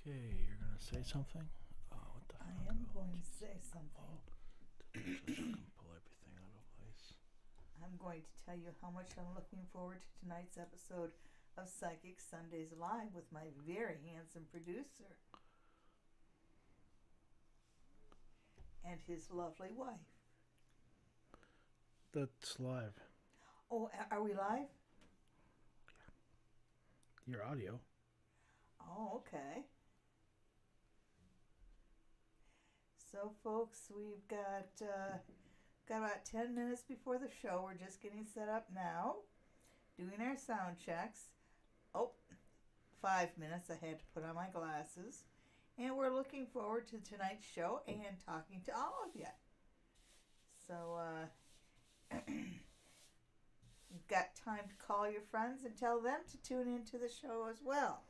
Okay, you're gonna say something? Oh, what the I fuck? am going to say something. Just fucking pull everything out of place. I'm going to tell you how much I'm looking forward to tonight's episode of Psychic Sundays Live with my very handsome producer and his lovely wife. That's live. Oh, are we live? Your audio. Oh, okay. So, folks, we've got about 10 minutes before the show. We're just getting set up now, doing our sound checks. Oh, 5 minutes. I had to put on my glasses. And we're looking forward to tonight's show and talking to all of you. So, you've got time to call your friends and tell them to tune into the show as well.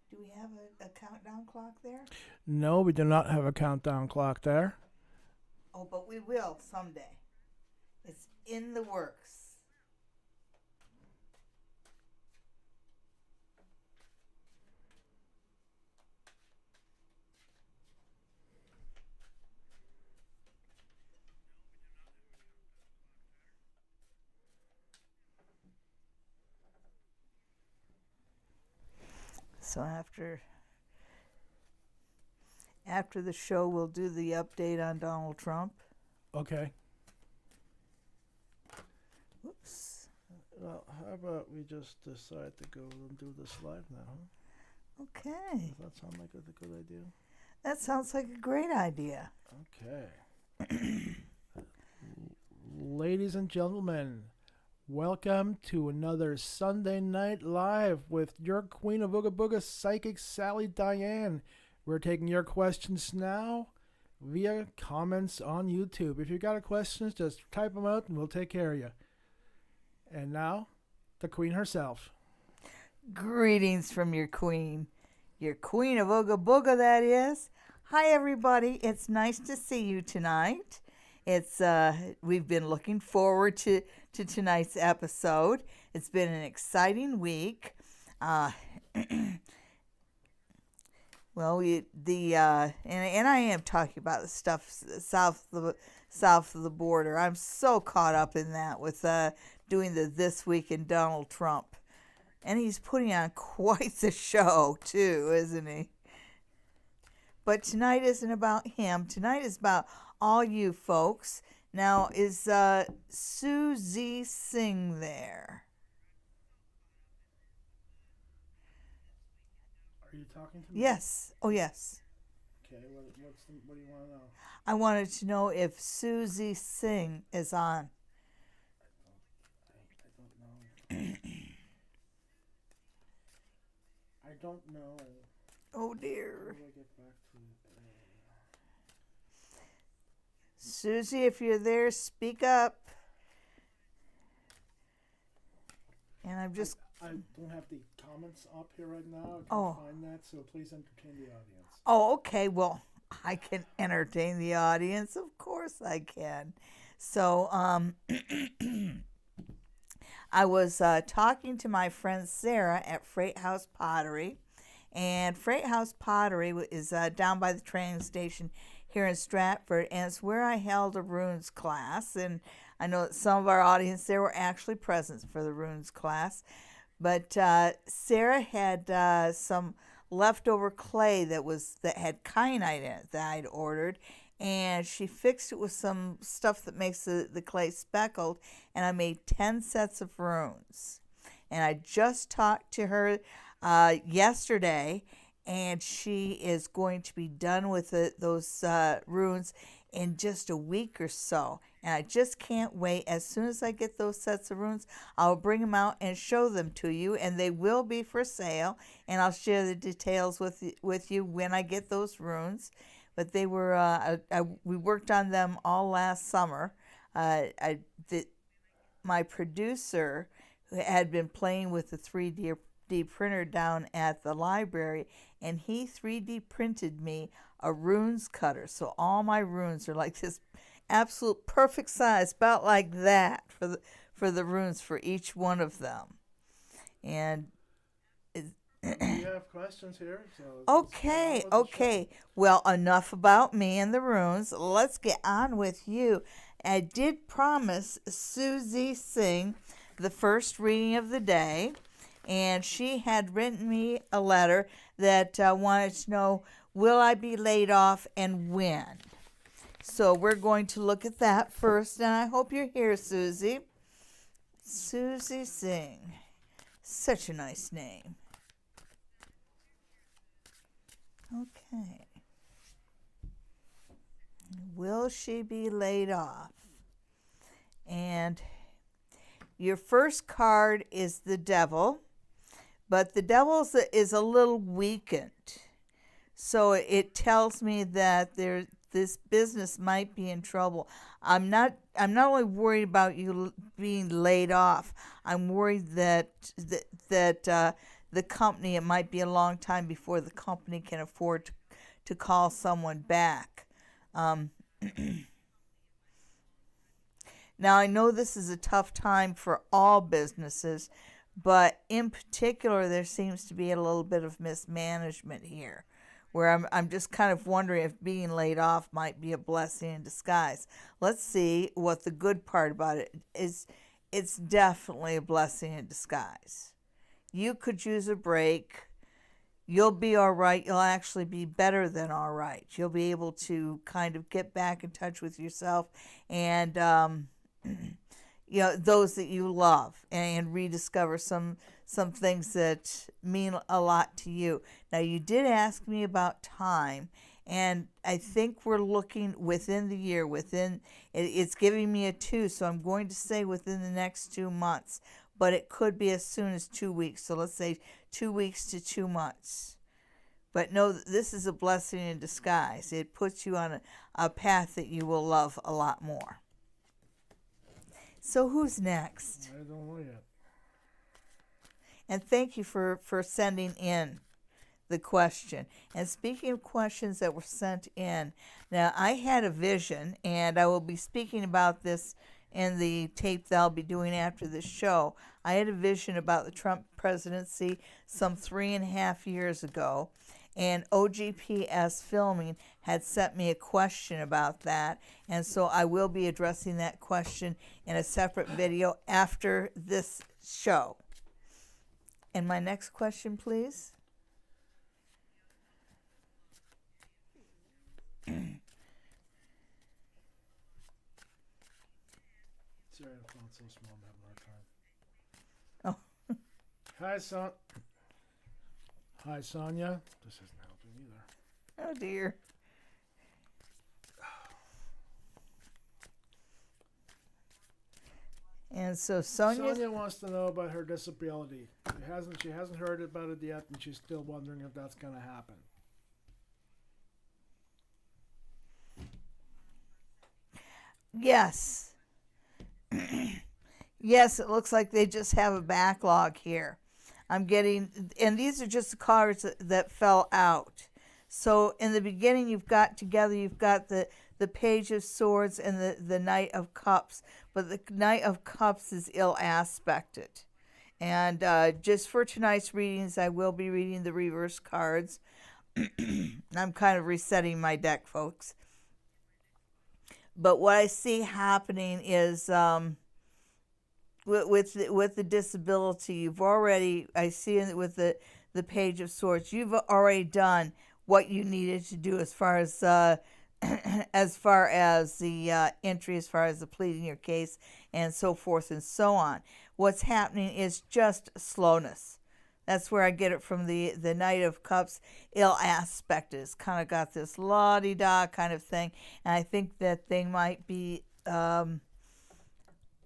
Do we have a countdown clock there? No, we do not have a countdown clock there. Oh, but we will someday. It's in the works. So after the show, we'll do the update on Donald Trump. Okay. Oops. Well, how about we just decide to go and do this live now? Okay. Does that sound like a good idea? That sounds like a great idea. Okay. Ladies and gentlemen, welcome to another Sunday Night Live with your Queen of Ooga Booga, Psychic Sally Diane. We're taking your questions now via comments on YouTube. If you got a questions, just type them out and we'll take care of you. And now, the Queen herself. Greetings from your Queen of Ooga Booga, that is. Hi, everybody. It's nice to see you tonight. It's we've been looking forward to tonight's episode. It's been an exciting week. Well, and I am talking about the stuff south of the border. I'm so caught up in that with doing the This Week in Donald Trump, and he's putting on quite the show too, isn't he? But tonight isn't about him. Tonight is about all you folks. Now, is Susie Singh there? Are you talking to me? Yes. Oh, yes. Okay, what do you want to know? I wanted to know if Susie Singh is on. I don't know. I don't know. Oh, dear. How do I get back to Susie, if you're there, speak up. And I'm just... I don't have the comments up here right now. I can't find that, so please entertain the audience. Oh, okay. Well, I can entertain the audience. Of course I can. So, I was talking to my friend Sarah at Freight House Pottery. And Freight House Pottery is down by the train station here in Stratford. And it's where I held a runes class. And I know that some of our audience there were actually present for the runes class. But Sarah had some leftover clay that had kyanite in it that I'd ordered, and she fixed it with some stuff that makes the clay speckled, and I made 10 sets of runes. And I just talked to her yesterday, and she is going to be done with those runes in just a week or so. And I just can't wait. As soon as I get those sets of runes, I'll bring them out and show them to you, and they will be for sale. And I'll share the details with you when I get those runes. But they were we worked on them all last summer. My producer had been playing with the 3D printer down at the library, and he 3D printed me a runes cutter. So all my runes are like this absolute perfect size, about like that for the runes for each one of them. And we have questions here. So okay. Well, enough about me and the runes. Let's get on with you. I did promise Susie Singh the first reading of the day, and she had written me a letter that wanted to know, will I be laid off and when? So we're going to look at that first, and I hope you're here, Susie. Susie Singh. Such a nice name. Okay. Will she be laid off? And your first card is the Devil, but the Devil is a little weakened. So it tells me that this business might be in trouble. I'm not only worried about you being laid off. I'm worried that the company, it might be a long time before the company can afford to call someone back. Now, I know this is a tough time for all businesses, but in particular, there seems to be a little bit of mismanagement here, where I'm just kind of wondering if being laid off might be a blessing in disguise. Let's see what the good part about it is. It's definitely a blessing in disguise. You could use a break. You'll be all right. You'll actually be better than all right. You'll be able to kind of get back in touch with yourself and those that you love, and rediscover some things that mean a lot to you. Now, you did ask me about time, and I think we're looking within the year. It's giving me a 2, so I'm going to say within the next 2 months. But it could be as soon as 2 weeks. So let's say 2 weeks to 2 months. But know that this is a blessing in disguise. It puts you on a path that you will love a lot more. So who's next? I don't know yet. And thank you for sending in the question. And speaking of questions that were sent in, now I had a vision, and I will be speaking about this in the tape that I'll be doing after this show. I had a vision about the Trump presidency some 3.5 years ago, and OGPS Filming had sent me a question about that, and so I will be addressing that question in a separate video after this show. And my next question, please. Sorry, the phone's so small, I'm having a hard time. Oh. Hi, Sonia. This isn't helping either. Oh, dear. And so Sonia wants to know about her disability. She hasn't heard about it yet, and she's still wondering if that's going to happen. Yes. Yes, it looks like they just have a backlog here. I'm getting, and these are just the cards that fell out. So in the beginning, you've got the Page of Swords and the Knight of Cups, but the Knight of Cups is ill aspected. And just for tonight's readings, I will be reading the reverse cards. I'm kind of resetting my deck, folks. But what I see happening is with the disability, you've already, I see with the Page of Swords, you've already done what you needed to do as far as the entry, as far as the pleading your case, and so forth and so on. What's happening is just slowness. That's where I get it from the Knight of Cups. Ill aspect is kind of got this la-di-da kind of thing, and I think that they might be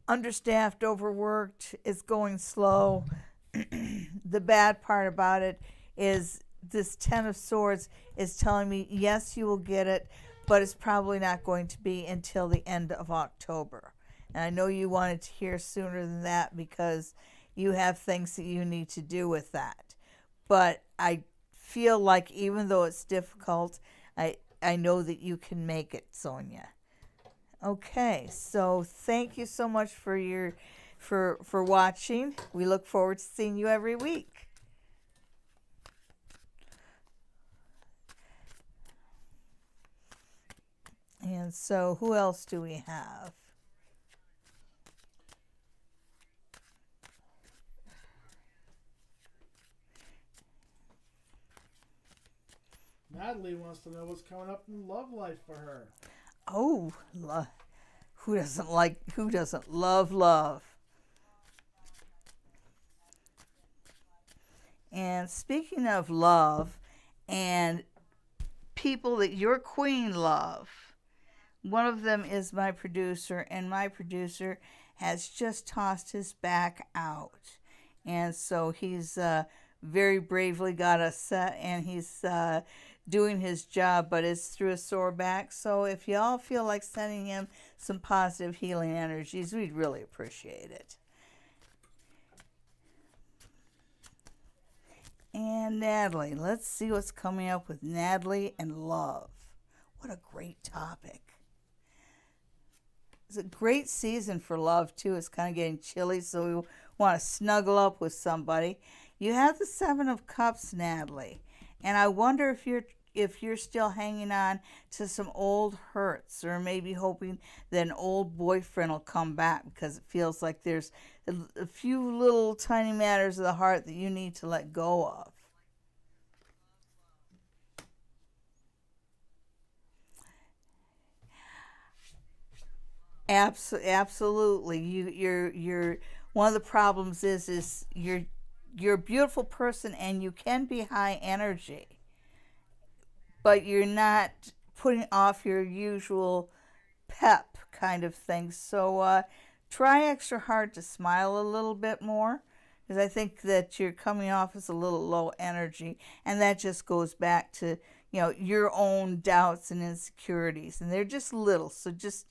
understaffed, overworked. It's going slow. The bad part about it is this Ten of Swords is telling me, yes, you will get it, but it's probably not going to be until the end of October. And I know you wanted to hear sooner than that because you have things that you need to do with that. But I feel like even though it's difficult, I know that you can make it, Sonia. Okay, so thank you so much for watching. We look forward to seeing you every week. And so who else do we have? Natalie wants to know what's coming up in love life for her. Oh, who doesn't love love? And speaking of love and people that your queen love, one of them is my producer, and my producer has just tossed his back out. And so he's very bravely got us set, and he's doing his job, but it's through a sore back. So if y'all feel like sending him some positive healing energies, we'd really appreciate it. And Natalie, let's see what's coming up with Natalie and love. What a great topic. It's a great season for love, too. It's kind of getting chilly, so we want to snuggle up with somebody. You have the Seven of Cups, Natalie, and I wonder if you're still hanging on to some old hurts, or maybe hoping that an old boyfriend will come back, because it feels like there's a few little tiny matters of the heart that you need to let go of. Absolutely. You're one of the problems is you're a beautiful person, and you can be high energy, but you're not putting off your usual pep kind of thing. So try extra hard to smile a little bit more, because I think that you're coming off as a little low energy, and that just goes back to, your own doubts and insecurities, and they're just little. So just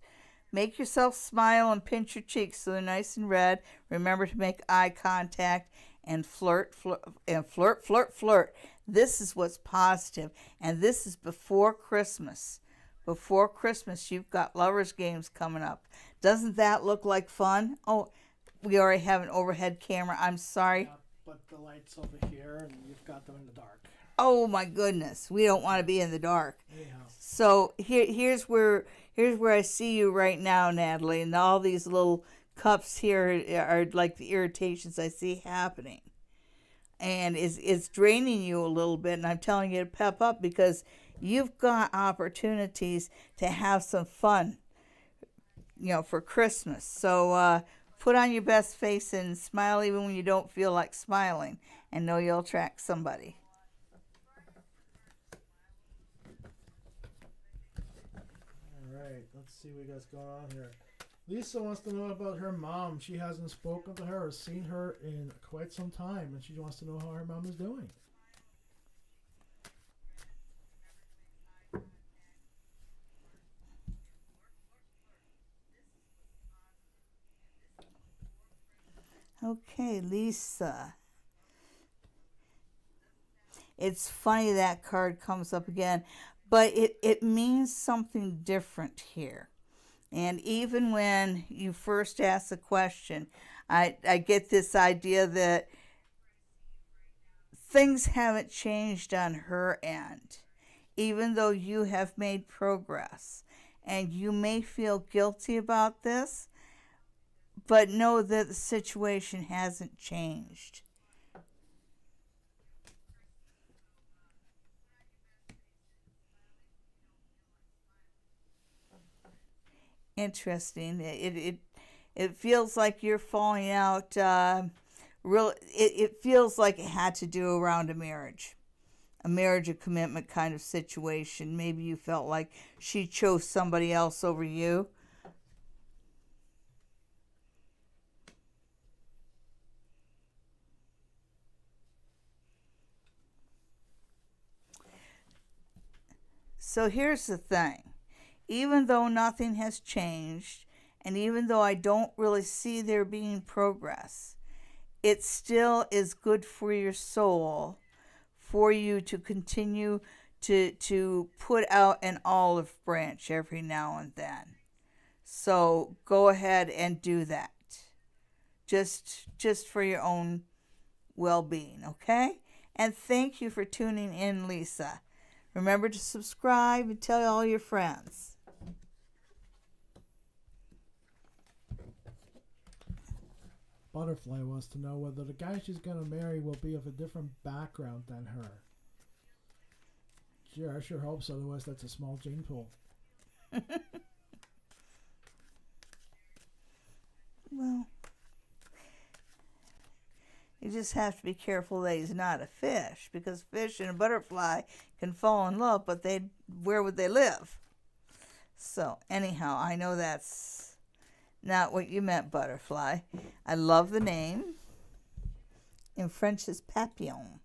make yourself smile and pinch your cheeks so they're nice and red. Remember to make eye contact and flirt. This is what's positive, and this is before Christmas. Before Christmas, you've got lovers' games coming up. Doesn't that look like fun? Oh, we already have an overhead camera. I'm sorry. Yeah, but the light's over here, and you've got them in the dark. Oh my goodness, we don't want to be in the dark. Anyhow. So here's where I see you right now, Natalie, and all these little cups here are like the irritations I see happening, and it's draining you a little bit. And I'm telling you to pep up, because you've got opportunities to have some fun, for Christmas. So put on your best face and smile even when you don't feel like smiling, and know you'll attract somebody. Let's see what we got going on here. Lisa wants to know about her mom. She hasn't spoken to her or seen her in quite some time, and she wants to know how her mom is doing. Okay, Lisa. It's funny that card comes up again, but it means something different here. And even when you first ask the question, I get this idea that things haven't changed on her end, even though you have made progress. And you may feel guilty about this, but know that the situation hasn't changed. Interesting. It feels like you're falling out. It feels like it had to do around a marriage, a commitment kind of situation. Maybe you felt like she chose somebody else over you. So here's the thing. Even though nothing has changed, and even though I don't really see there being progress, it still is good for your soul for you to continue to put out an olive branch every now and then. So go ahead and do that. Just for your own well-being, okay? And thank you for tuning in, Lisa. Remember to subscribe and tell all your friends. Butterfly wants to know whether the guy she's going to marry will be of a different background than her. Sure, I sure hope so. Otherwise, that's a small gene pool. Well, you just have to be careful that he's not a fish, because fish and a butterfly can fall in love, but where would they live? So anyhow, I know that's not what you meant, butterfly. I love the name. In French, it's papillon.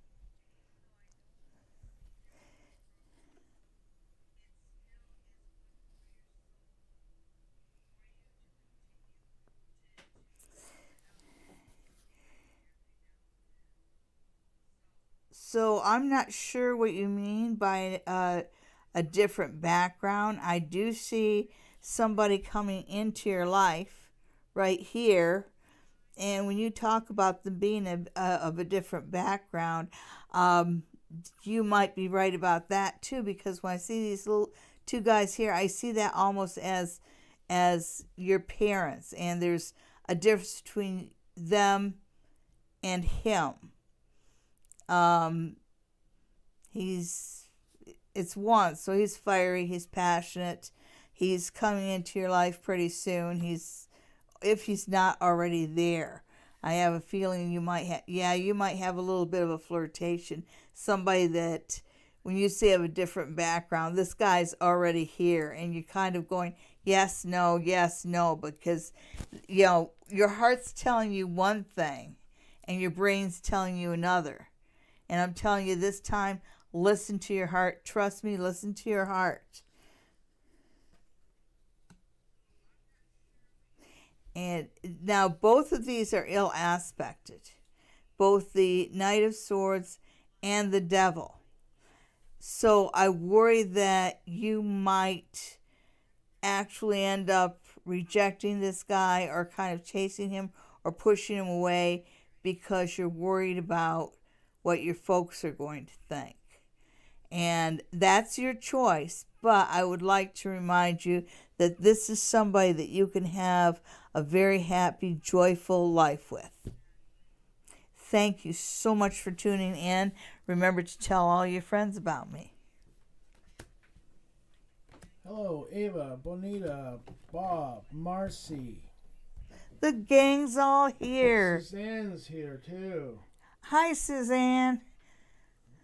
So I'm not sure what you mean by a different background. I do see somebody coming into your life right here. And when you talk about them being of a different background, you might be right about that too, because when I see these little two guys here, I see that almost as your parents, and there's a difference between them and him. It's one, so he's fiery, he's passionate, he's coming into your life pretty soon. If he's not already there, I have a feeling you might have a little bit of a flirtation. Somebody that, when you say of a different background, this guy's already here, and you're kind of going, yes, no, because, your heart's telling you one thing, and your brain's telling you another. And I'm telling you this time, listen to your heart. Trust me, listen to your heart. And now both of these are ill aspected. Both the Knight of Swords and the Devil. So I worry that you might actually end up rejecting this guy, or kind of chasing him or pushing him away, because you're worried about what your folks are going to think. And that's your choice, but I would like to remind you that this is somebody that you can have a very happy, joyful life with. Thank you so much for tuning in. Remember to tell all your friends about me. Hello, Ava, Bonita, Bob, Marcy. The gang's all here. Suzanne's here, too. Hi, Suzanne.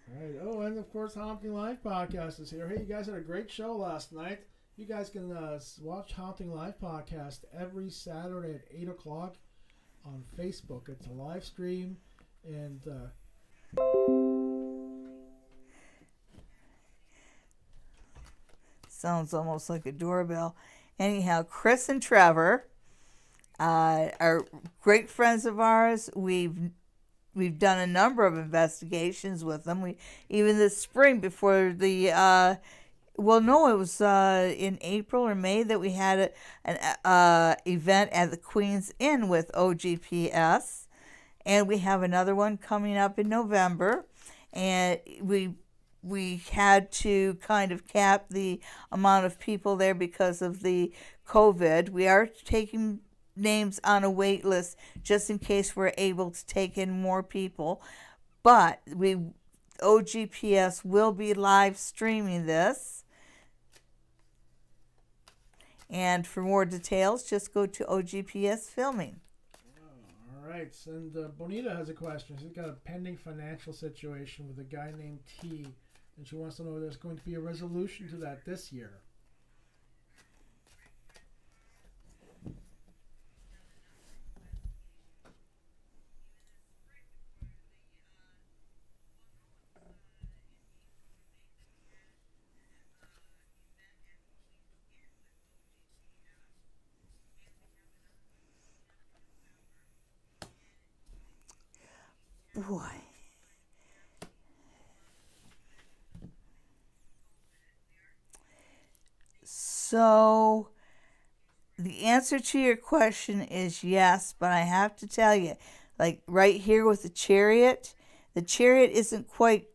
All right. Oh, and of course, Haunting Life Podcast is here. Hey, you guys had a great show last night. You guys can watch Haunting Life Podcast every Saturday at 8 o'clock on Facebook. It's a live stream, and sounds almost like a doorbell. Anyhow, Chris and Trevor are great friends of ours. We've done a number of investigations with them. Even this spring, before the it was in April or May that we had an event at the Queen's Inn with OGPS, and we have another one coming up in November, and we had to kind of cap the amount of people there because of the COVID. We are taking names on a wait list just in case we're able to take in more people, but OGPS will be live streaming this, and for more details just go to OGPS Filming. All right, and Bonita has a question. She's got a pending financial situation with a guy named T, and she wants to know if there's going to be a resolution to that this year. Boy. So the answer to your question is yes, but I have to tell you, like right here with the chariot isn't quite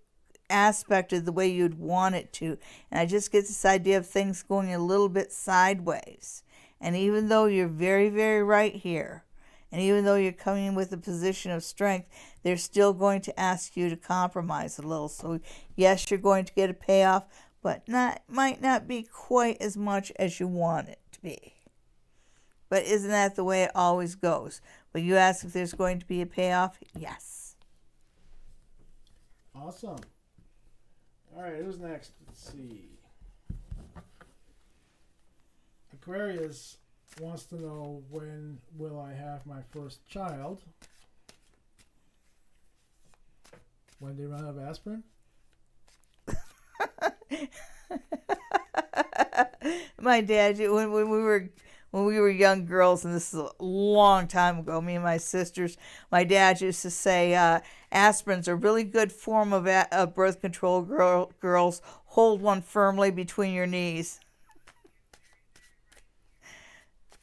aspected the way you'd want it to. And I just get this idea of things going a little bit sideways. And even though you're very, very right here, and even though you're coming in with a position of strength, they're still going to ask you to compromise a little. So yes, you're going to get a payoff, but might not be quite as much as you want it to be. But isn't that the way it always goes? But you ask if there's going to be a payoff? Yes. Awesome. All right, who's next? Let's see. Aquarius wants to know, when will I have my first child? When they run out of aspirin? My dad, when we were young girls, and this is a long time ago, me and my sisters, my dad used to say, aspirin's a really good form of birth control. Girls, hold one firmly between your knees.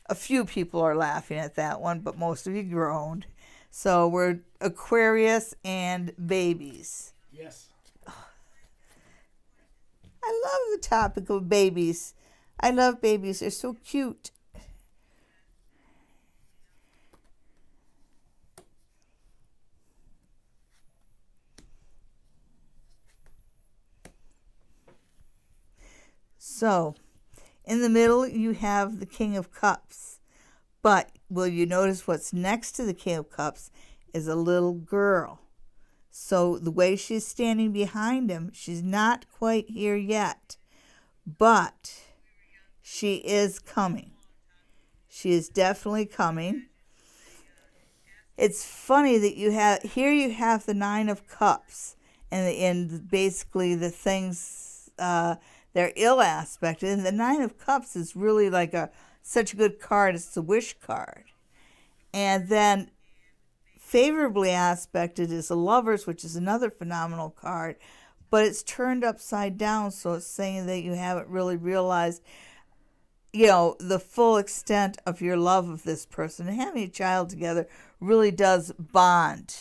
A few people are laughing at that one, but most of you groaned. So we're Aquarius and babies. Yes. I love the topic of babies. I love babies. They're so cute. So, in the middle, you have the King of Cups. But will you notice what's next to the King of Cups is a little girl. So the way she's standing behind him, she's not quite here yet. But she is coming. She is definitely coming. It's funny that you have the Nine of Cups, and basically the things they're ill aspected. And the Nine of Cups is really like such a good card. It's the wish card. And then favorably aspected is the Lovers, which is another phenomenal card, but it's turned upside down, so it's saying that you haven't really realized, the full extent of your love of this person. And having a child together really does bond.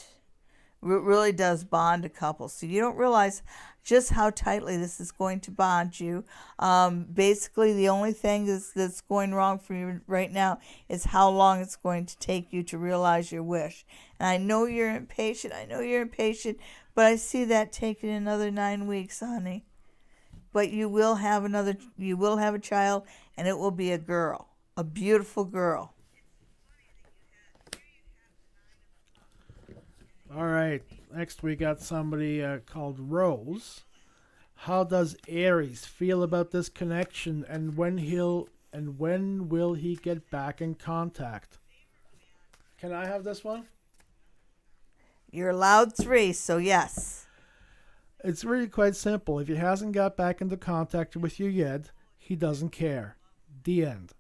It really does bond a couple. So you don't realize just how tightly this is going to bond you. Basically, the only thing that's going wrong for you right now is how long it's going to take you to realize your wish. And I know you're impatient. But I see that taking another 9 weeks, honey. But you will have a child, and it will be a girl, a beautiful girl. All right. Next, we got somebody called Rose. How does Aries feel about this connection, and when will he get back in contact? Can I have this one? You're allowed 3, so yes. It's really quite simple. If he hasn't got back into contact with you yet, he doesn't care. The end.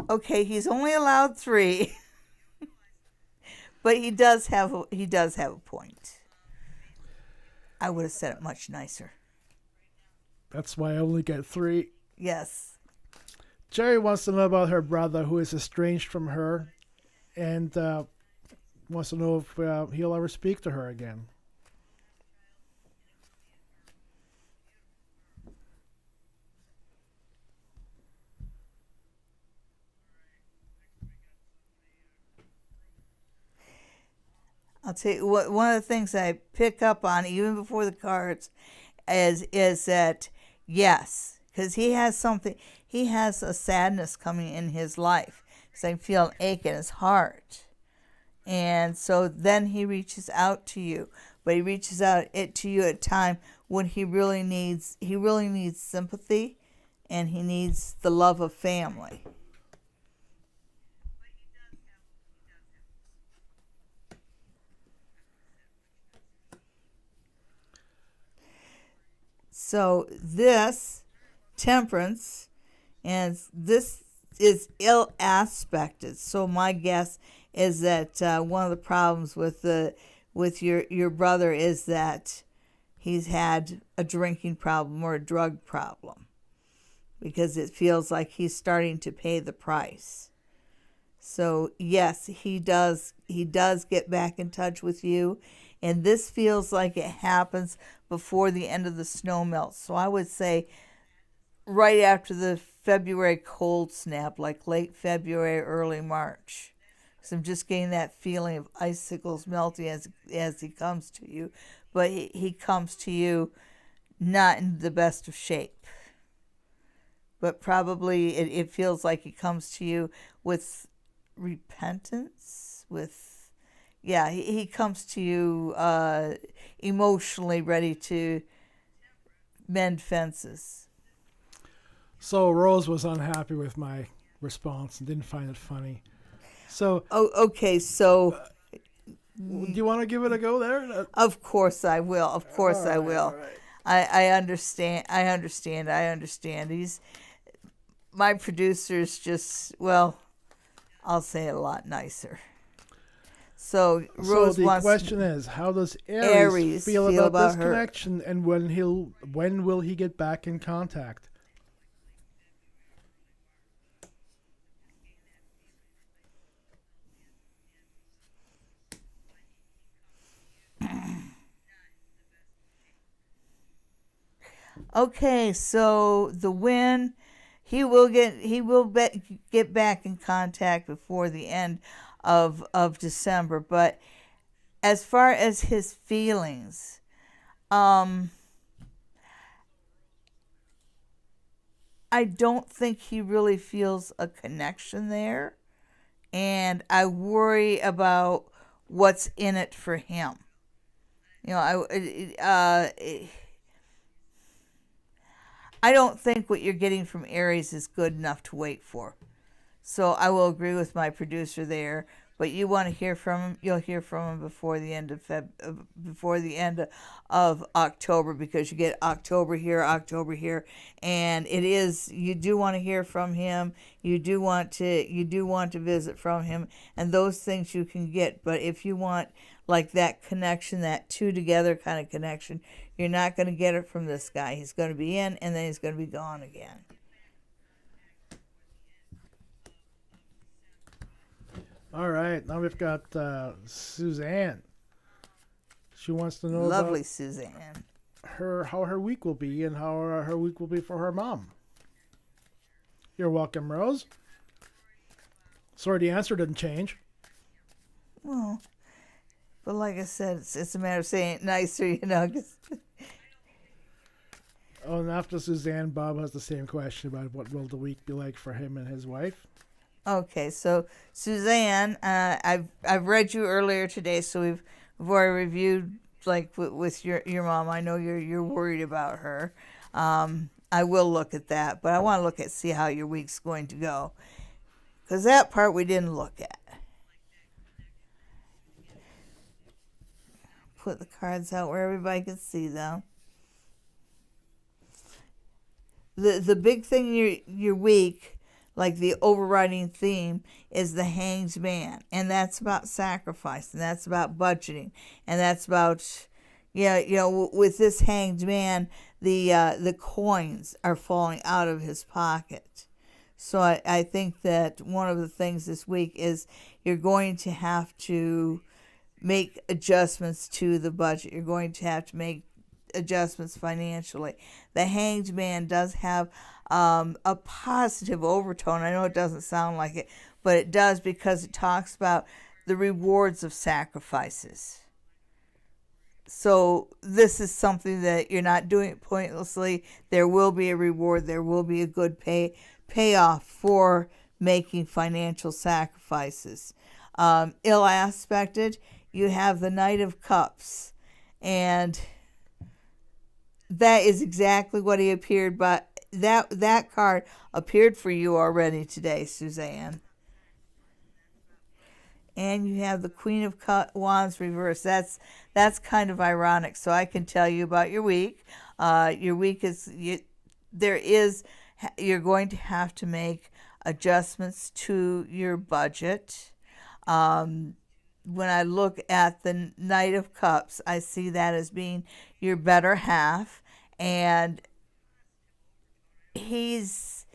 Okay, he's only allowed 3. But he does have a point. I would have said it much nicer. That's why I only get 3. Yes. Jerry wants to know about her brother, who is estranged from her, and wants to know if he'll ever speak to her again. I'll tell you what. One of the things I pick up on even before the cards is that yes, because he has something. He has a sadness coming in his life. Because I feel an ache in his heart, and so then he reaches out to you. But he reaches out to you at a time when he really needs sympathy, and he needs the love of family. So this Temperance, and this is ill aspected. So my guess is that one of the problems with your brother is that he's had a drinking problem or a drug problem, because it feels like he's starting to pay the price. So yes, he does get back in touch with you, and this feels like it happens before the end of the snow melt. So I would say right after the February cold snap, like late February, early March. So I'm just getting that feeling of icicles melting as he comes to you, but he comes to you not in the best of shape. But probably it feels like he comes to you with repentance, he comes to you emotionally ready to mend fences. So Rose was unhappy with my response and didn't find it funny. So okay, so do you want to give it a go there? Of course I will. Of course I will. All right. I understand. My producer's just, well, I'll say it a lot nicer. So Rose the wants. question is, how does Aries feel about this her connection, and when will he get back in contact? Okay, so the win, he will get back in contact before the end of December. But as far as his feelings, I don't think he really feels a connection there, and I worry about what's in it for him. You know, I don't think what you're getting from Aries is good enough to wait for. So I will agree with my producer there. But you want to hear from him, you'll hear from him before the end of October, because you get October here, and you do want to hear from him. You do want to visit from him, and those things you can get. But if you want like that connection, that two together kind of connection, you're not going to get it from this guy. He's going to be in, and then he's going to be gone again. All right, now we've got Suzanne. She wants to know Lovely about Suzanne. how her week will be, and how her week will be for her mom. You're welcome, Rose. Sorry, the answer didn't change. Well, but like I said, it's a matter of saying it nicer, you know. Oh, and after Suzanne, Bob has the same question about what will the week be like for him and his wife. Okay, so Suzanne, I've read you earlier today, so we've already reviewed like with your mom. I know you're worried about her. I will look at that, but I want to look at see how your week's going to go, because that part we didn't look at. Put the cards out where everybody can see them. The big thing in your week, like the overriding theme, is the Hanged Man, and that's about sacrifice, and that's about budgeting, and that's about, with this Hanged Man, the coins are falling out of his pocket. So I think that one of the things this week is you're going to have to make adjustments to the budget. You're going to have to make adjustments financially. The Hanged Man does have a positive overtone. I know it doesn't sound like it, but it does, because it talks about the rewards of sacrifices. So this is something that you're not doing it pointlessly. There will be a reward. There will be a good payoff for making financial sacrifices. Ill aspected, you have the Knight of Cups, and that is exactly what he appeared, but that card appeared for you already today, Suzanne. And you have the Queen of Wands reversed. That's kind of ironic. So I can tell you about your week. Your week is you're going to have to make adjustments to your budget. When I look at the Knight of Cups, I see that as being your better half, and he's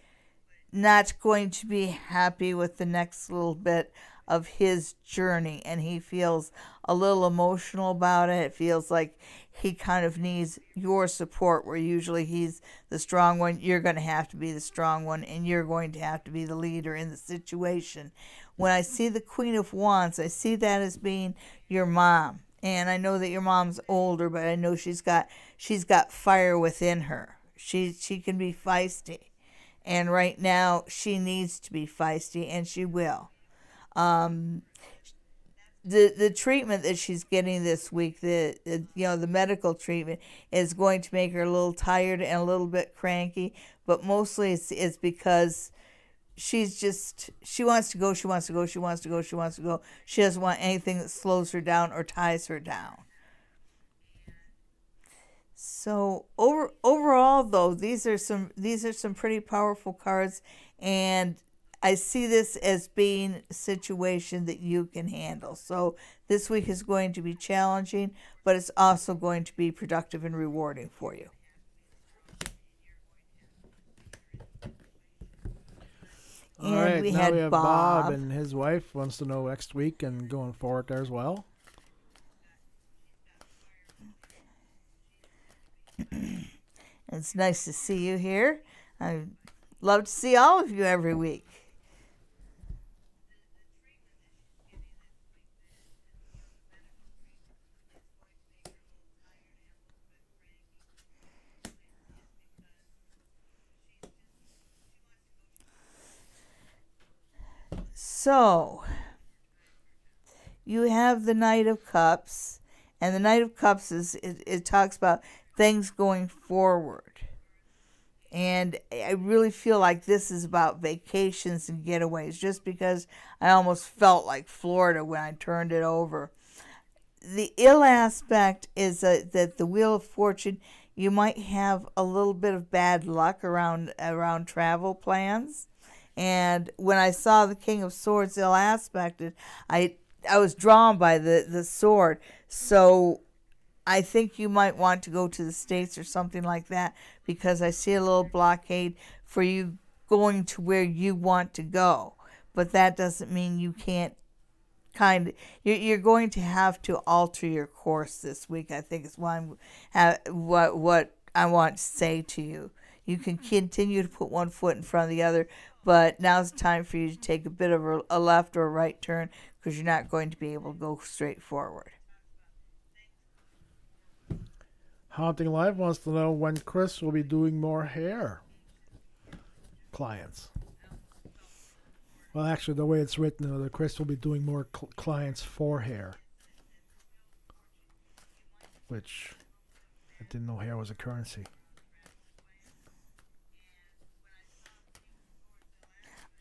not going to be happy with the next little bit of his journey, and he feels a little emotional about it. It feels like he kind of needs your support, where usually he's the strong one. You're going to have to be the strong one, and you're going to have to be the leader in the situation. When I see the Queen of Wands, I see that as being your mom. And I know that your mom's older, but I know she's got fire within her. She can be feisty. And right now she needs to be feisty, and she will. The treatment that she's getting this week, the medical treatment, is going to make her a little tired and a little bit cranky, but mostly it's because she wants to go. She doesn't want anything that slows her down or ties her down. So overall, though, these are some pretty powerful cards, and I see this as being a situation that you can handle. So this week is going to be challenging, but it's also going to be productive and rewarding for you. All right, now we have Bob, and his wife wants to know next week and going forward there as well. It's nice to see you here. I love to see all of you every week. So, you have the Knight of Cups, and the Knight of Cups it talks about things going forward. And I really feel like this is about vacations and getaways, just because I almost felt like Florida when I turned it over. The ill aspect is that the Wheel of Fortune, you might have a little bit of bad luck around travel plans. And when I saw the King of Swords ill aspected, I was drawn by the sword. So I think you might want to go to the States or something like that, because I see a little blockade for you going to where you want to go. But that doesn't mean you can't you're going to have to alter your course this week, I think is what I want to say to you. You can continue to put one foot in front of the other, but now's the time for you to take a bit of a left or a right turn, because you're not going to be able to go straight forward. Haunting Live wants to know when Chris will be doing more hair clients. Well, actually, the way it's written, that Chris will be doing more clients for hair, which I didn't know hair was a currency.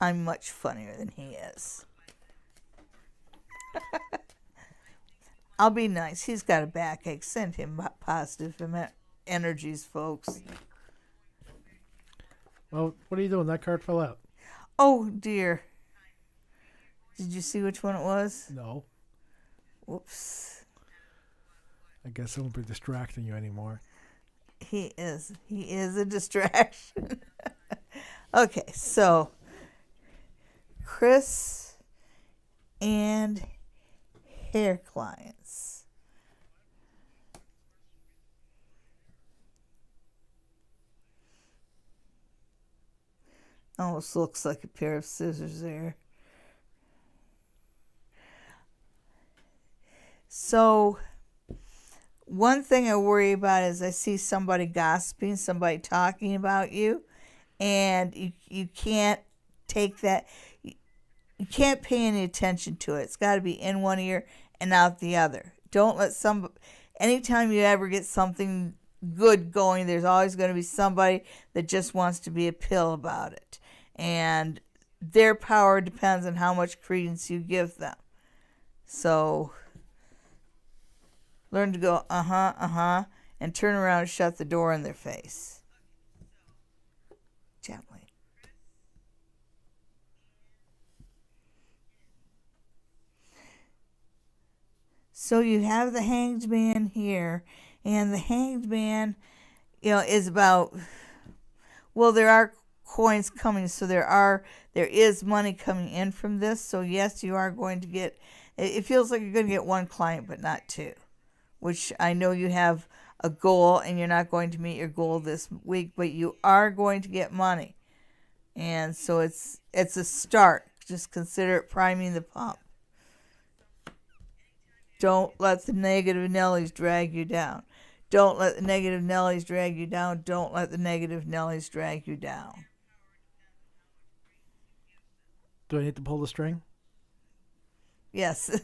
I'm much funnier than he is. I'll be nice. He's got a backache. Send him positive energies, folks. Well, what are you doing? That card fell out. Oh, dear. Did you see which one it was? No. Whoops. I guess I won't be distracting you anymore. He is. He is a distraction. Okay, so Chris and hair clients. Almost looks like a pair of scissors there. So, one thing I worry about is I see somebody gossiping, somebody talking about you, and you can't take that. You can't pay any attention to it. It's got to be in one ear and out the other. Don't let anytime you ever get something good going, there's always going to be somebody that just wants to be a pill about it. And their power depends on how much credence you give them. So learn to go, and turn around and shut the door in their face. Gently. So you have the Hanged Man here, and the Hanged Man, is about, well, there are coins coming, so there is money coming in from this. So yes, you are going to get, it feels like you're going to get one client, but not two, which I know you have a goal and you're not going to meet your goal this week, but you are going to get money. And so it's a start. Just consider it priming the pump. Don't let the negative Nellies drag you down. Don't let the negative Nellies drag you down. Don't let the negative Nellies drag you down. Do I need to pull the string? Yes.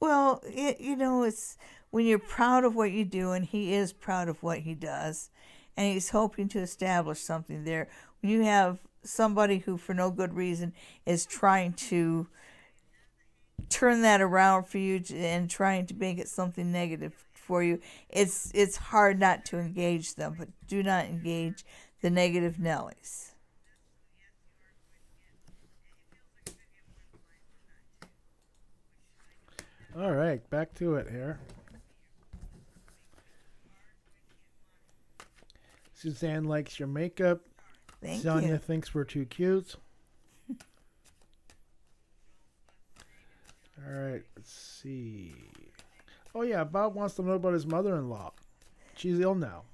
Well, it's when you're proud of what you do, and he is proud of what he does, and he's hoping to establish something there. When you have somebody who, for no good reason, is trying to turn that around for you and trying to make it something negative for you, it's hard not to engage them, but do not engage the negative Nellies. All right, back to it here. Suzanne likes your makeup. Thank Sonia you. thinks we're too cute. All right, let's see. Oh, yeah, Bob wants to know about his mother-in-law. She's ill now.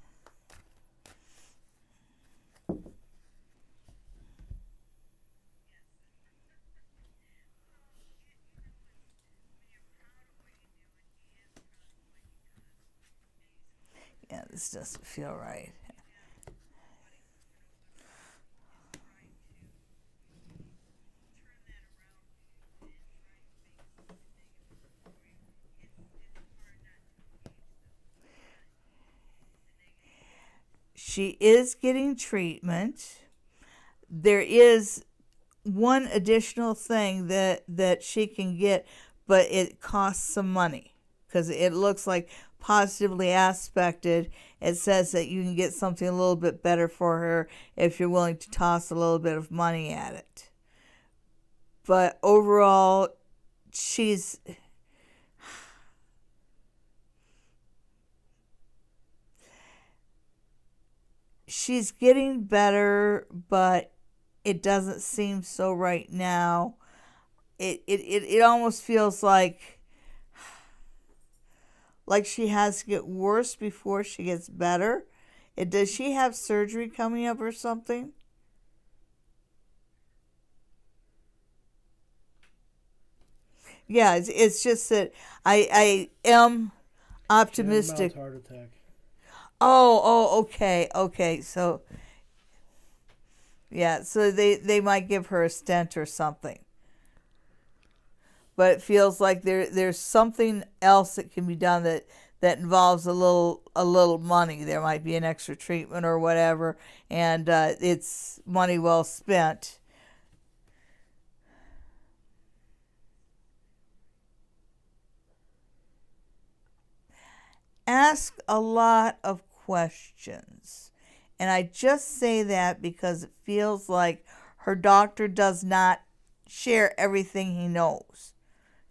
Yeah, this doesn't feel right. She is getting treatment. There is one additional thing that she can get, but it costs some money because it looks like positively aspected. It says that you can get something a little bit better for her if you're willing to toss a little bit of money at it. But overall, she's getting better, but it doesn't seem so right now. It almost feels like she has to get worse before she gets better. Does she have surgery coming up or something? Yeah, it's just that I am optimistic. Mild heart attack. Okay. So, yeah, so they might give her a stent or something. But it feels like there's something else that can be done that involves a little money. There might be an extra treatment or whatever, and it's money well spent. Ask a lot of questions. And I just say that because it feels like her doctor does not share everything he knows.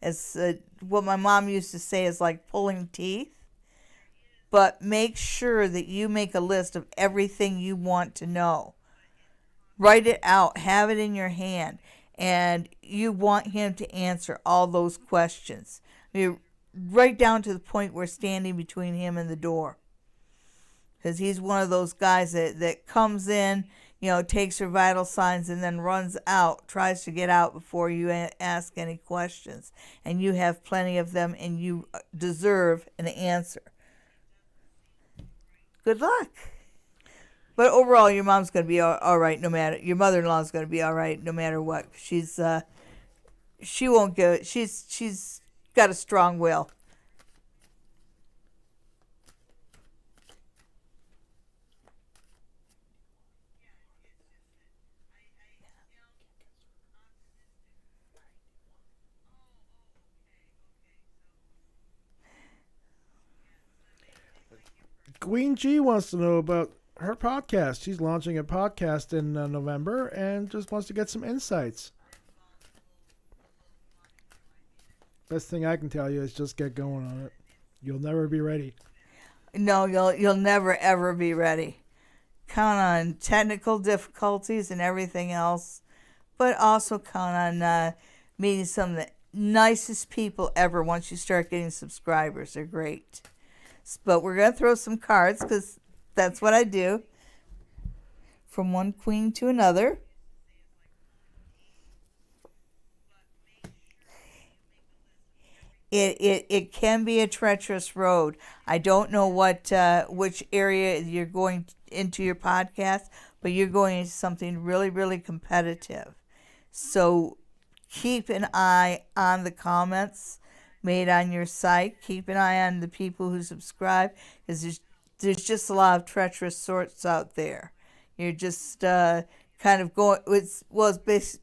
It's what my mom used to say is like pulling teeth. But make sure that you make a list of everything you want to know. Write it out. Have it in your hand. And you want him to answer all those questions. Right down to the point where standing between him and the door. Because he's one of those guys that comes in, takes her vital signs and then runs out, tries to get out before you ask any questions. And you have plenty of them and you deserve an answer. Good luck. But overall, your mom's going to be all right no matter, your mother-in-law's going to be all right no matter what. She won't go, she's got a strong will. Queen G wants to know about her podcast. She's launching a podcast in November and just wants to get some insights. Best thing I can tell you is just get going on it. You'll never be ready. No, you'll never ever be ready. Count on technical difficulties and everything else, but also count on meeting some of the nicest people ever once you start getting subscribers. They're great. But we're going to throw some cards because that's what I do. From one queen to another. It can be a treacherous road. I don't know which area you're going into your podcast, but you're going into something really, really competitive. So keep an eye on the comments made on your site. Keep an eye on the people who subscribe, because there's just a lot of treacherous sorts out there. You're just kind of going, it's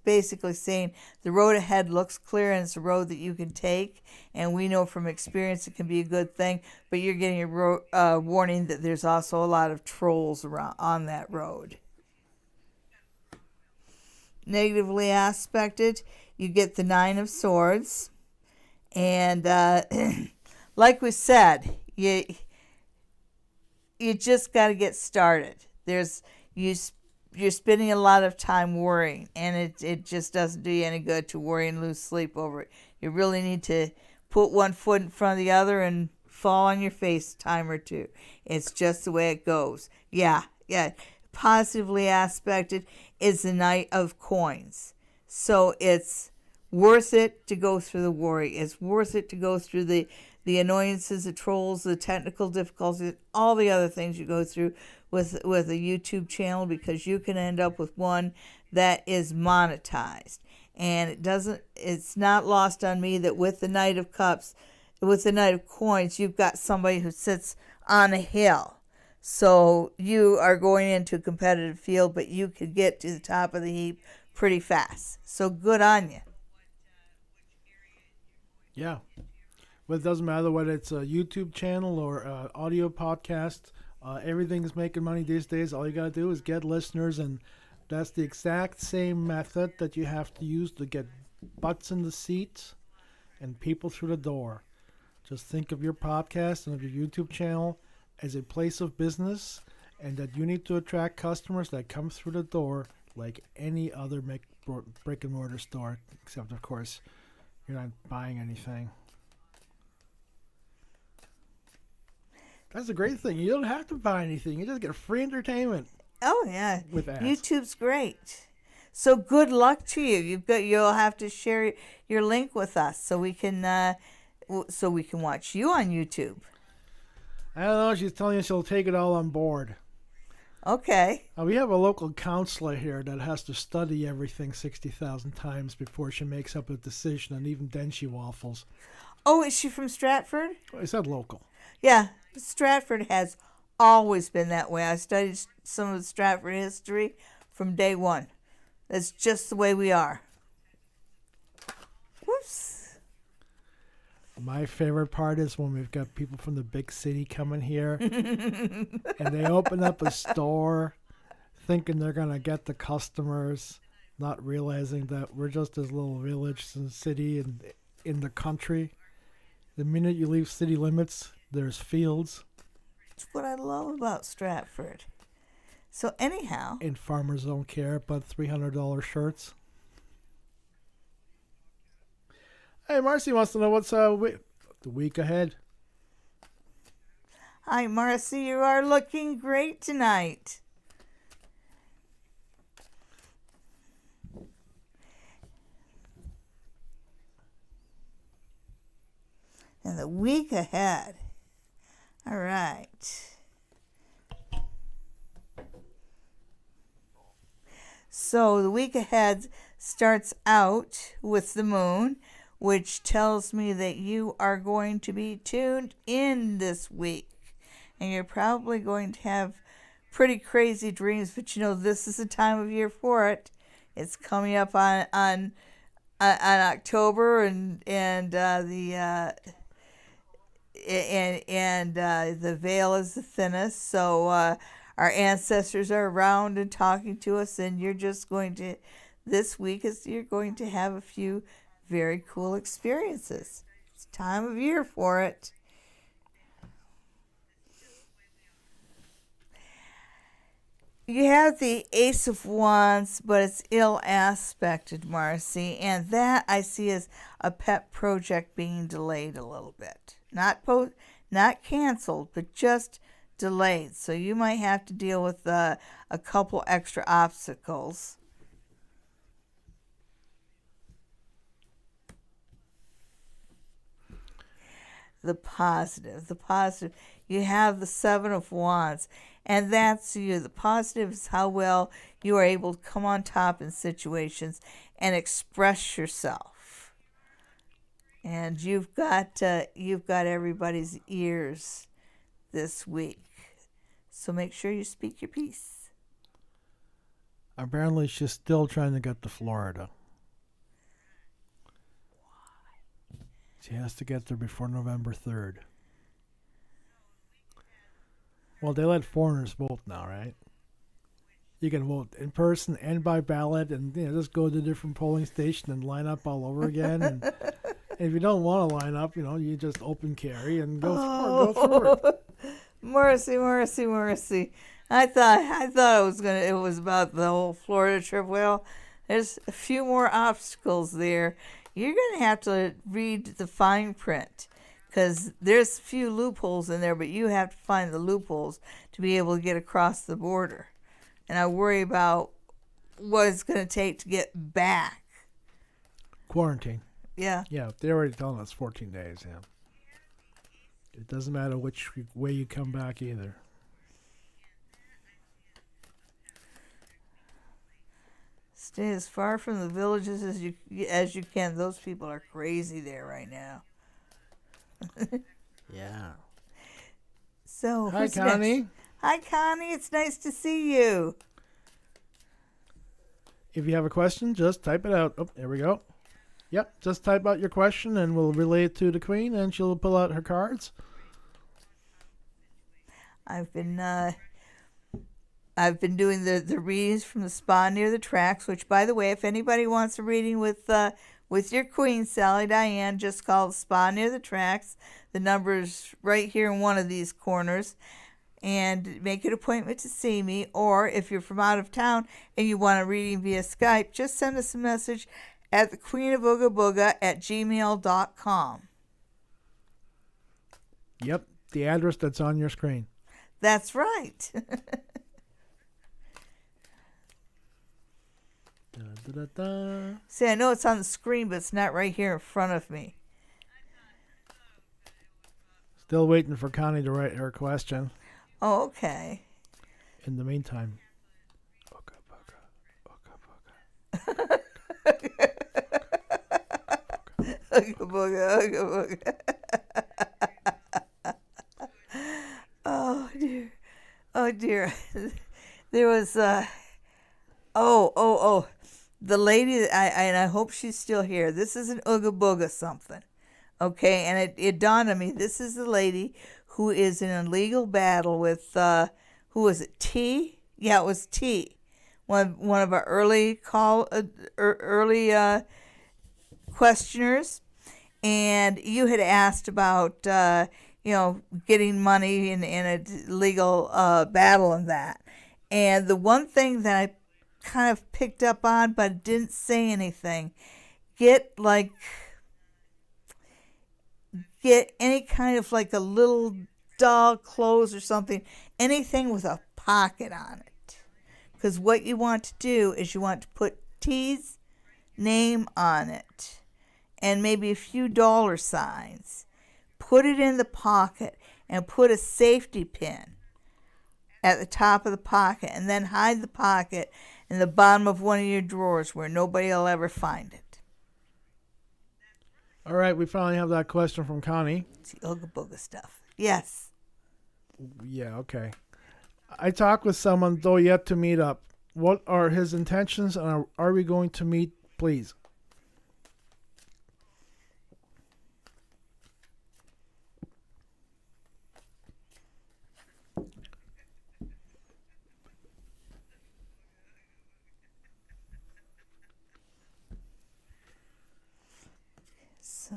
basically saying the road ahead looks clear and it's a road that you can take, and we know from experience it can be a good thing, but you're getting a warning that there's also a lot of trolls around on that road. Negatively aspected, you get the Nine of Swords, and like we said, you just got to get started. You're spending a lot of time worrying, and it just doesn't do you any good to worry and lose sleep over it. You really need to put one foot in front of the other and fall on your face a time or two. It's just the way it goes. Yeah. Positively aspected is the Knight of Coins. So it's worth it to go through the worry. It's worth it to go through the annoyances, the trolls, the technical difficulties, all the other things you go through with a YouTube channel, because you can end up with one that is monetized. And it's not lost on me that with the Knight of Cups, with the Knight of Coins, you've got somebody who sits on a hill. So you are going into a competitive field, but you could get to the top of the heap pretty fast. So good on you. Yeah. Well, it doesn't matter whether it's a YouTube channel or audio podcast. Everything's making money these days. All you got to do is get listeners, and that's the exact same method that you have to use to get butts in the seats and people through the door. Just think of your podcast and of your YouTube channel as a place of business, and that you need to attract customers that come through the door like any other brick and mortar store, except, of course, you're not buying anything. That's a great thing. You don't have to buy anything. You just get free entertainment. Oh yeah, with ads. YouTube's great. So good luck to you. You'll have to share your link with us so we can watch you on YouTube. I don't know. She's telling us she'll take it all on board. Okay. We have a local counselor here that has to study everything 60,000 times before she makes up a decision, and even then she waffles. Oh, is she from Stratford? I said local. Yeah, Stratford has always been that way. I studied some of the Stratford history from day one. That's just the way we are. Whoops. My favorite part is when we've got people from the big city coming here and they open up a store thinking they're going to get the customers, not realizing that we're just this little village and city and in the country. The minute you leave city limits, there's fields. That's what I love about Stratford. So anyhow. And farmers don't care about $300 shirts. Hey, Marcy wants to know what's the week ahead. Hi, Marcy. You are looking great tonight. And the week ahead. All right. So the week ahead starts out with the moon, which tells me that you are going to be tuned in this week. And you're probably going to have pretty crazy dreams, but this is the time of year for it. It's coming up on October, and the veil is the thinnest. So our ancestors are around and talking to us, and you're just going to, this week you're going to have a few very cool experiences. It's time of year for it. You have the Ace of Wands, but it's ill aspected, Marcy, and that I see as a pet project being delayed a little bit. Not canceled, but just delayed. So you might have to deal with a couple extra obstacles. The positive. You have the Seven of Wands, and that's you. The positive is how well you are able to come on top in situations and express yourself. And you've got everybody's ears this week, so make sure you speak your piece. Apparently, she's still trying to get to Florida. She has to get there before November 3rd. Well, they let foreigners vote now, right? You can vote in person and by ballot, and just go to a different polling station and line up all over again. And if you don't want to line up, you just open carry and go through it. Mercy. I thought it was about the whole Florida trip. Well, there's a few more obstacles there. You're going to have to read the fine print, because there's a few loopholes in there, but you have to find the loopholes to be able to get across the border. And I worry about what it's going to take to get back. Quarantine. Yeah. Yeah, they're already telling us 14 days, yeah. It doesn't matter which way you come back either. Stay as far from the villages as you can. Those people are crazy there right now. Yeah. So, hi, Connie. Next? Hi, Connie. It's nice to see you. If you have a question, just type it out. Oh, there we go. Yep, just type out your question and we'll relay it to the Queen and she'll pull out her cards. I've been doing the readings from the Spa Near the Tracks, which, by the way, if anybody wants a reading with your Queen, Sally Diane, just call the Spa Near the Tracks. The number's right here in one of these corners. And make an appointment to see me. Or if you're from out of town and you want a reading via Skype, just send us a message at thequeenofoogaboga@gmail.com. Yep, the address that's on your screen. That's right. See, I know it's on the screen, but it's not right here in front of me. Still waiting for Connie to write her question. Oh, okay. In the meantime. Oh dear. There was the lady that I hope she's still here. This is an Ooga Booga something. Okay, and it dawned on me, this is the lady who is in a legal battle with who was it? T? Yeah, it was T. One of our early questioners, and you had asked about getting money in a legal battle and that. And the one thing that I kind of picked up on but didn't say anything, get any kind of like a little doll clothes or something, anything with a pocket on it. Because what you want to do is you want to put T's name on it and maybe a few dollar signs. Put it in the pocket and put a safety pin at the top of the pocket, and then hide the pocket in the bottom of one of your drawers where nobody will ever find it. All right, we finally have that question from Connie. It's the Ooga Booga stuff. Yes. Yeah, okay. I talked with someone, though yet to meet up. What are his intentions, and are we going to meet, please? So,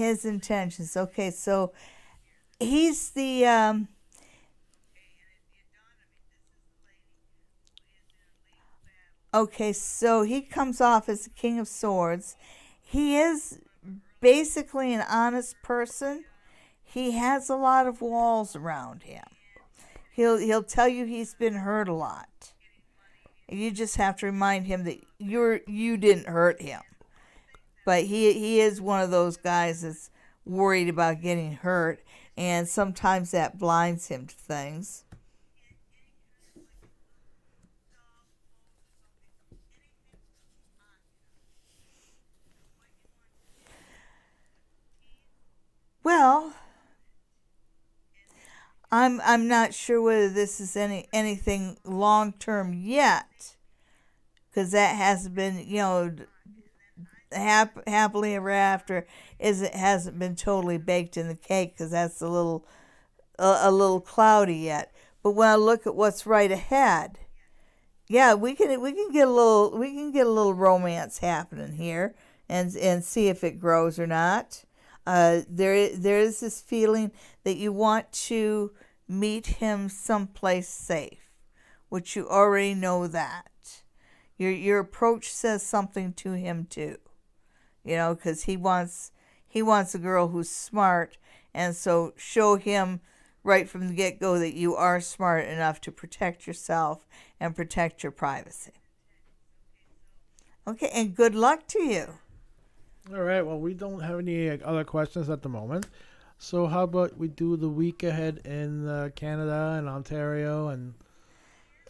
his intentions. Okay, so he's the okay, so he comes off as the King of Swords. He is basically an honest person. He has a lot of walls around him. He'll tell you he's been hurt a lot. You just have to remind him that you didn't hurt him. But he is one of those guys that's worried about getting hurt, and sometimes that blinds him to things. Well, I'm not sure whether this is anything long term yet, because that hasn't been, happily ever after it hasn't been totally baked in the cake, because that's a little cloudy yet. But when I look at what's right ahead, yeah, we can get a little romance happening here, and see if it grows or not. There is this feeling that you want to meet him someplace safe, which you already know that. Your approach says something to him too, because he wants a girl who's smart, and so show him right from the get-go that you are smart enough to protect yourself and protect your privacy. Okay, and good luck to you. All right. Well, we don't have any other questions at the moment. So how about we do the week ahead in Canada and Ontario and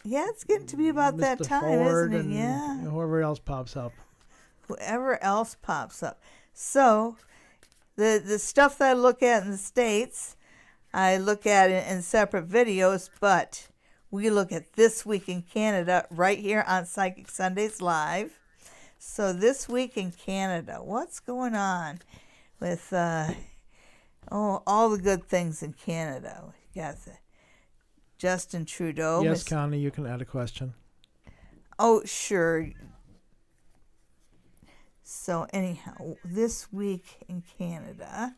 Yeah, it's getting to be about Mr. that time, Ford isn't it? and Yeah. whoever else pops up. Whoever else pops up. So, the stuff that I look at in the States, I look at it in separate videos, but we look at this week in Canada right here on Psychic Sundays Live. So this week in Canada, what's going on with all the good things in Canada? We got the Justin Trudeau. Yes, Connie, you can add a question. Oh, sure. So anyhow, this week in Canada,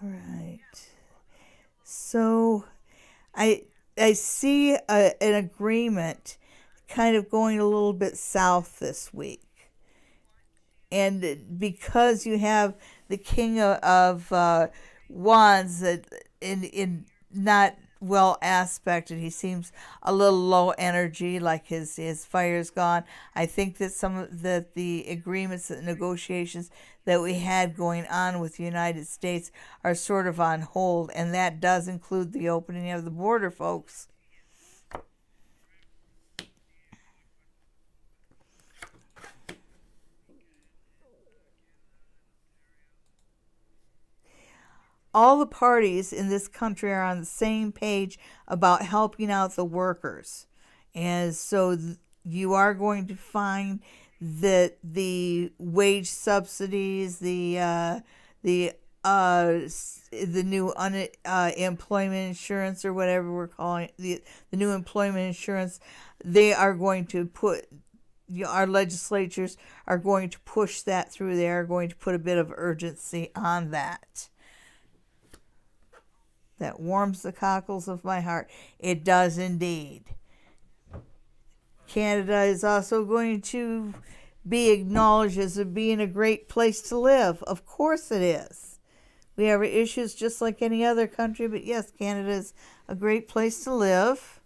all right. So I see an agreement kind of going a little bit south this week. And because you have the King of Wands that in not well aspected, he seems a little low energy, like his fire's gone. I think that the agreements and negotiations that we had going on with the United States are sort of on hold, and that does include the opening of the border, folks. All the parties in this country are on the same page about helping out the workers. And so you are going to find that the wage subsidies, the new employment insurance, or whatever we're calling it, the new employment insurance, they are going to put, our legislatures are going to push that through. They are going to put a bit of urgency on that. That warms the cockles of my heart. It does indeed. Canada is also going to be acknowledged as being a great place to live. Of course it is. We have issues just like any other country, but yes, Canada is a great place to live.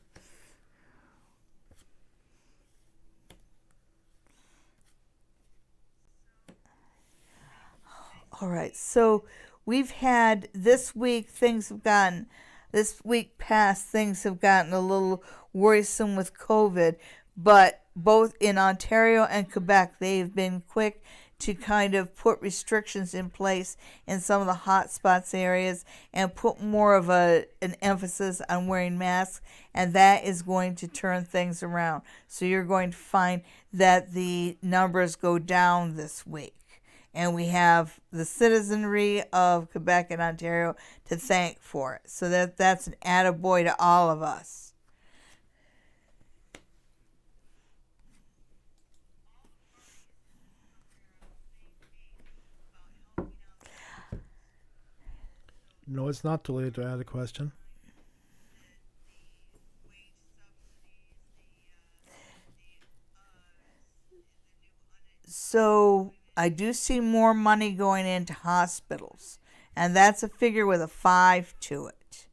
All right, so we've had this week past things have gotten a little worrisome with COVID, but both in Ontario and Quebec, they've been quick to kind of put restrictions in place in some of the hot spots areas and put more of an emphasis on wearing masks, and that is going to turn things around. So you're going to find that the numbers go down this week. And we have the citizenry of Quebec and Ontario to thank for it. So that's an attaboy to all of us. No, it's not too late to add a question. So I do see more money going into hospitals, and that's a figure with a 5 to it.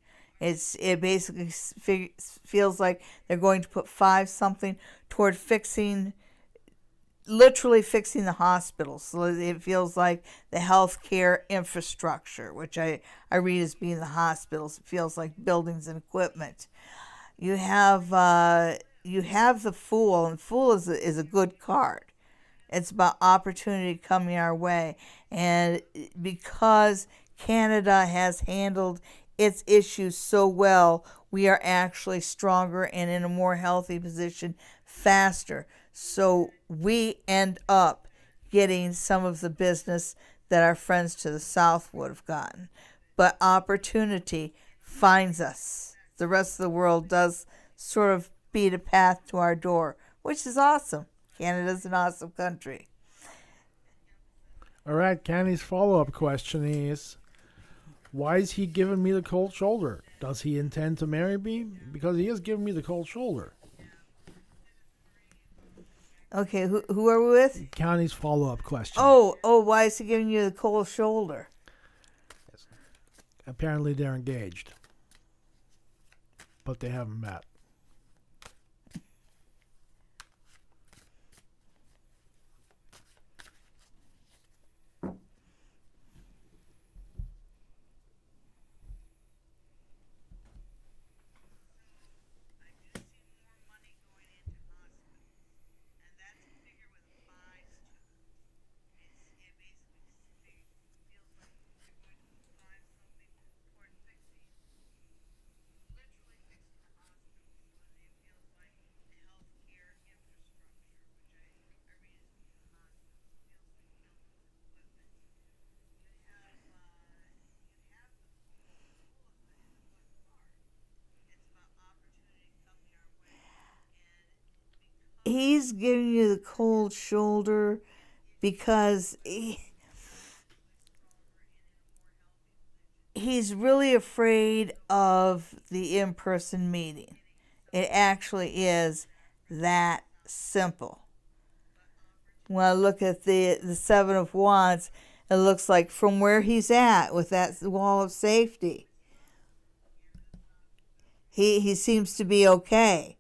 It basically feels like they're going to put 5 something toward literally fixing the hospitals. So it feels like the healthcare infrastructure, which I read as being the hospitals. It feels like buildings and equipment. You have the Fool, and Fool is a good card. It's about opportunity coming our way. And because Canada has handled its issues so well, we are actually stronger and in a more healthy position faster. So we end up getting some of the business that our friends to the south would have gotten. But opportunity finds us. The rest of the world does sort of beat a path to our door, which is awesome. Canada's an awesome country. All right, Candy's follow-up question is, why is he giving me the cold shoulder? Does he intend to marry me? Because he is giving me the cold shoulder. Okay, who are we with? Candy's follow-up question. Oh, why is he giving you the cold shoulder? Apparently they're engaged, but they haven't met. He's giving you the cold shoulder because he's really afraid of the in-person meeting. It actually is that simple. When I look at the Seven of Wands, it looks like from where he's at with that wall of safety, he seems to be okay.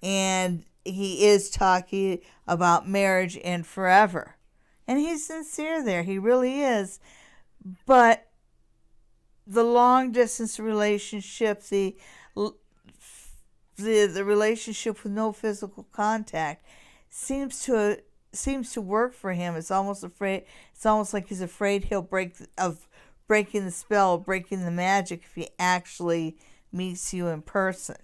And he is talking about marriage and forever. And he's sincere there. He really is. But the long distance relationship, the relationship with no physical contact seems to work for him. It's almost like he's afraid he'll breaking the spell, breaking the magic if he actually meets you in person.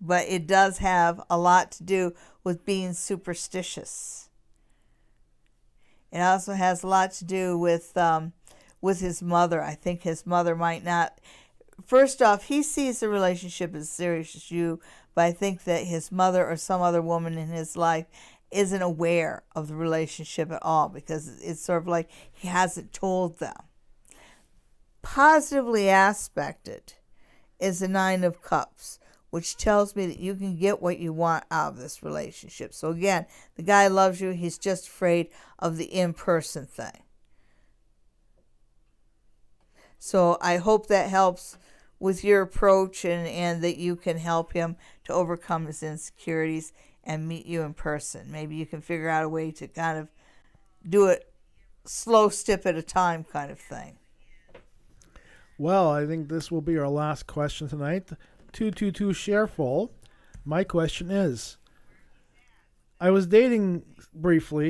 But it does have a lot to do with being superstitious. It also has a lot to do with his mother. I think his mother might not. First off, he sees the relationship as serious as you, but I think that his mother or some other woman in his life isn't aware of the relationship at all because it's sort of like he hasn't told them. Positively aspected is the Nine of Cups, which tells me that you can get what you want out of this relationship. So again, the guy loves you. He's just afraid of the in-person thing. So I hope that helps with your approach and that you can help him to overcome his insecurities and meet you in person. Maybe you can figure out a way to kind of do it slow step at a time kind of thing. Well, I think this will be our last question tonight. 222 Shareful. My question is, I was dating someone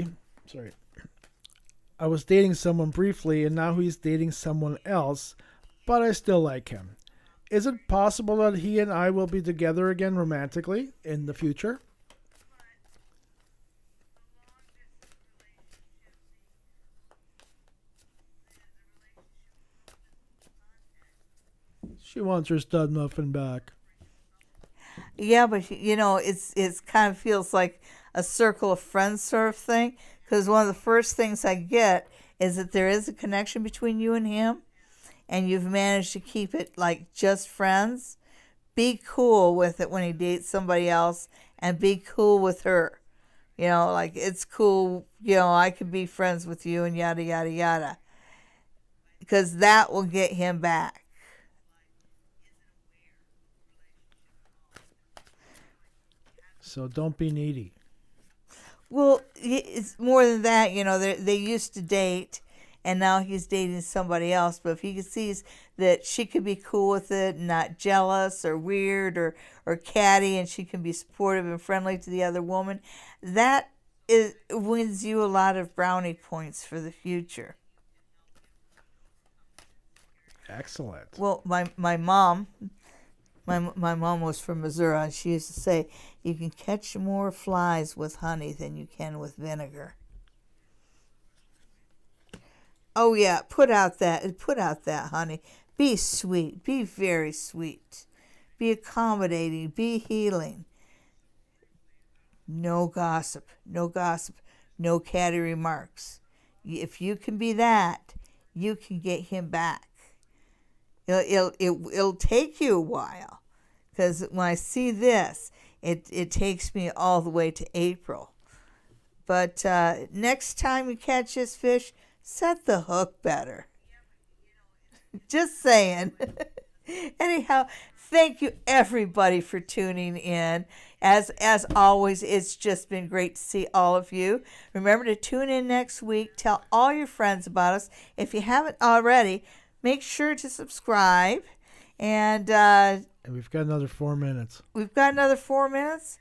briefly and now he's dating someone else, but I still like him. Is it possible that he and I will be together again romantically in the future? She wants her stud muffin back. Yeah, but it's kind of feels like a circle of friends sort of thing. Because one of the first things I get is that there is a connection between you and him, and you've managed to keep it like just friends. Be cool with it when he dates somebody else, and be cool with her. Like it's cool. I could be friends with you, and yada yada yada. Because that will get him back. So don't be needy. Well, it's more than that. They used to date, and now he's dating somebody else. But if he sees that she could be cool with it, not jealous or weird or catty, and she can be supportive and friendly to the other woman, that wins you a lot of brownie points for the future. Excellent. Well, my mom was from Missouri, and she used to say, you can catch more flies with honey than you can with vinegar. Oh, yeah, put out that honey. Be sweet. Be very sweet. Be accommodating. Be healing. No gossip. No gossip. No catty remarks. If you can be that, you can get him back. It'll take you a while, because when I see this, it takes me all the way to April. But next time you catch this fish, set the hook better. Just saying. Anyhow, thank you everybody for tuning in. As always, it's just been great to see all of you. Remember to tune in next week. Tell all your friends about us. If you haven't already, make sure to subscribe. And we've got another 4 minutes. We've got another 4 minutes?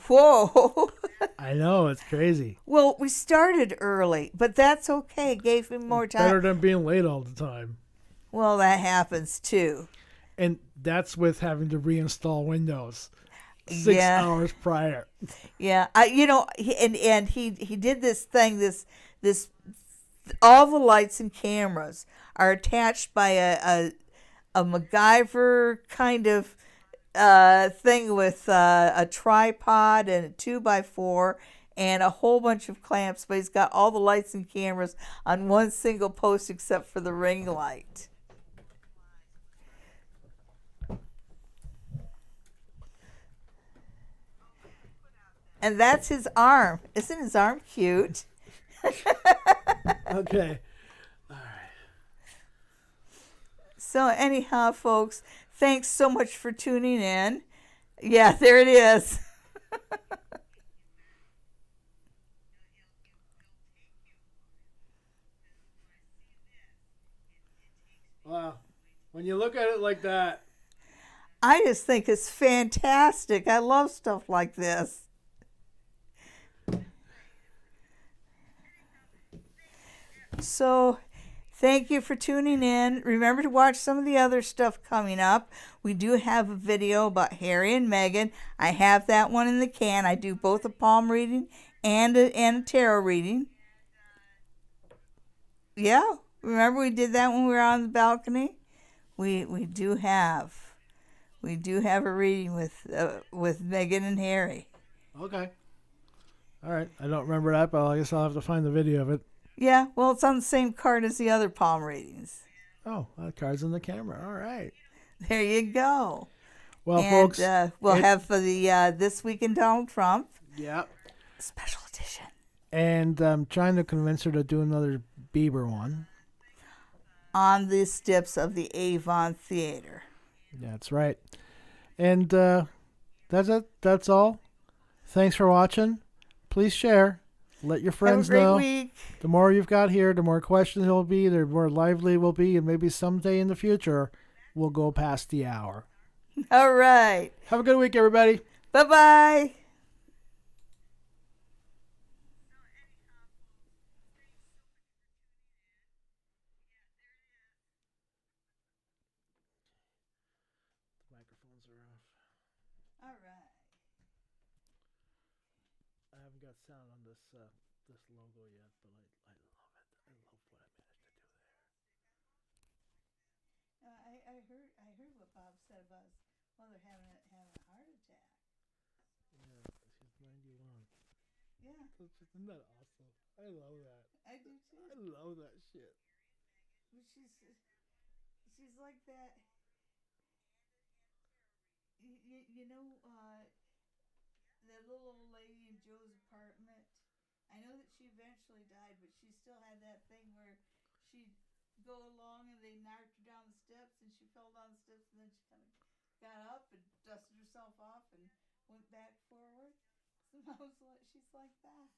Whoa. I know, it's crazy. Well, we started early, but that's okay. Gave him more time. Better than being late all the time. Well, that happens too. And that's with having to reinstall Windows 6 hours prior. Yeah, he did this thing. This all the lights and cameras are attached by a MacGyver kind of thing with a tripod and a 2x4 and a whole bunch of clamps, but he's got all the lights and cameras on one single post except for the ring light. And that's his arm. Isn't his arm cute? Okay. All right. So anyhow, folks, thanks so much for tuning in. Yeah, there it is. Wow. When you look at it like that. I just think it's fantastic. I love stuff like this. So, thank you for tuning in. Remember to watch some of the other stuff coming up. We do have a video about Harry and Meghan. I have that one in the can. I do both a palm reading and a tarot reading. Yeah, remember we did that when we were on the balcony? We do have a reading with Meghan and Harry. Okay. All right. I don't remember that, but I guess I'll have to find the video of it. Yeah, well, it's on the same card as the other palm readings. Oh, that card's in the camera. All right. There you go. Well, and, folks, we'll have for the This Week in Donald Trump. Yeah. Special edition. And I'm trying to convince her to do another Bieber one. On the steps of the Avon Theater. That's right. And that's it. That's all. Thanks for watching. Please share. Let your friends Have a great know. Week. The more you've got here, the more questions there'll be, the more lively we'll be, and maybe someday in the future, we'll go past the hour. All right. Have a good week, everybody. Bye-bye. Microphones are off. All right. I haven't got sound on this logo yet, but I love it. I love what I managed to do there. I heard what Bob said about his mother having a heart attack. Yeah, she's 91. Yeah, Isn't that awesome? I love that. I do I too. love that shit. But she's like that. You know, that little old lady in Joe's apartment. I know that she eventually died, but she still had that thing where she'd go along and they knocked her down the steps and she fell down the steps and then she kind of got up and dusted herself off and went back forward. Somehow she's like that.